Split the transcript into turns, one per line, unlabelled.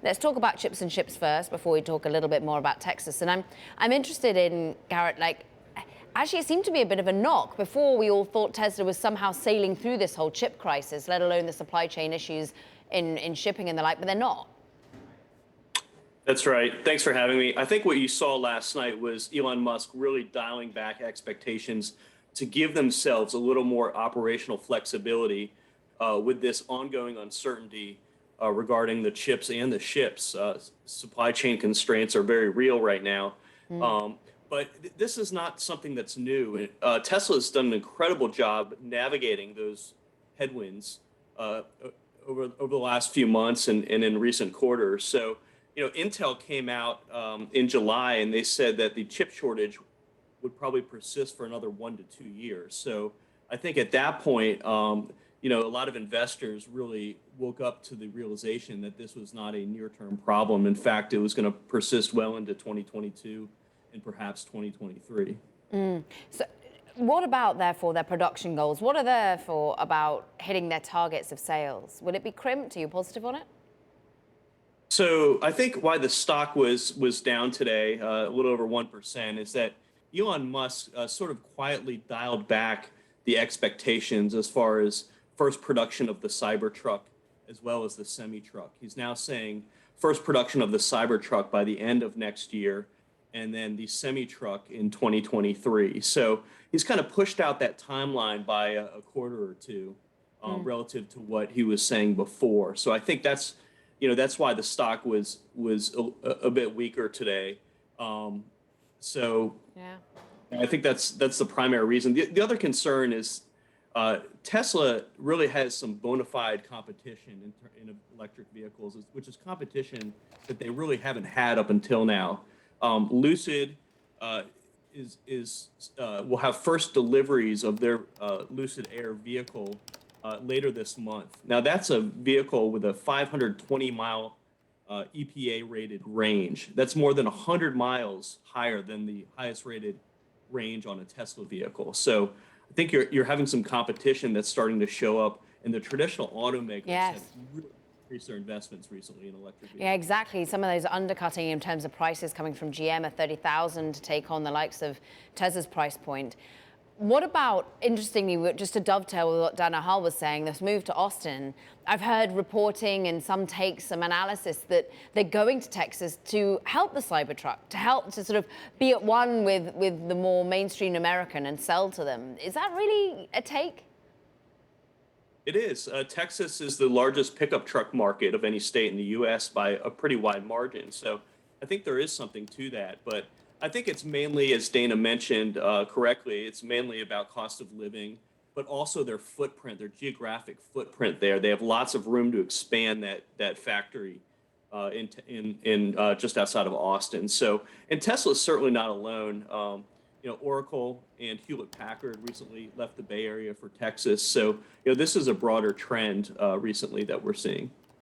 Let's talk about chips and ships first before we talk a little bit more about Texas. And I'm interested in, Garrett, like, actually it seemed to be a bit of a knock. Before, we all thought Tesla was somehow sailing through this whole chip crisis, let alone the supply chain issues in shipping and the like, but they're not.
That's right. Thanks for having me. I think what you saw last night was Elon Musk really dialing back expectations to give themselves a little more operational flexibility with this ongoing uncertainty regarding the chips and the ships. Supply chain constraints are very real right now. But this is not something that's new. Tesla has done an incredible job navigating those headwinds over the last few months and in recent quarters. So, Intel came out in July and they said that the chip shortage would probably persist for another 1 to 2 years. So I think at that point, a lot of investors really woke up to the realization that this was not a near-term problem. In fact, it was going to persist well into 2022 and perhaps 2023.
So what about, therefore, their production goals? What are there for about hitting their targets of sales? Will it be crimped? Are you positive on it?
So I think why the stock was down today, a little over 1%, is that Elon Musk sort of quietly dialed back the expectations as far as first production of the Cybertruck as well as the semi-truck. He's now saying first production of the Cybertruck by the end of next year and then the semi-truck in 2023. So he's kind of pushed out that timeline by a quarter or two relative to what he was saying before. So I think that's why the stock was a bit weaker today. So yeah, I think that's the primary reason. The other concern is Tesla really has some bona fide competition in electric vehicles, which is competition that they really haven't had up until now. Lucid will have first deliveries of their Lucid Air vehicle later this month. Now that's a vehicle with a 520-mile EPA-rated range. That's more than 100 miles higher than the highest rated range on a Tesla vehicle. So I think you're having some competition that's starting to show up, and the traditional automakers have really increased their investments recently in electric vehicles.
Yeah, exactly. Some of those undercutting in terms of prices coming from GM at $30,000 to take on the likes of Tesla's price point. What about, interestingly, just to dovetail with what Dana Hull was saying, this move to Austin? I've heard reporting and some takes, some analysis that they're going to Texas to help the Cybertruck, to help to sort of be at one with the more mainstream American and sell to them. Is that really a take?
It is. Texas is the largest pickup truck market of any state in the U.S. by a pretty wide margin. So I think there is something to that. But I think it's mainly, as Dana mentioned correctly, it's mainly about cost of living, but also their footprint, their geographic footprint there. They have lots of room to expand that factory in just outside of Austin. So, and Tesla is certainly not alone. Oracle and Hewlett-Packard recently left the Bay Area for Texas. So, this is a broader trend recently that we're seeing.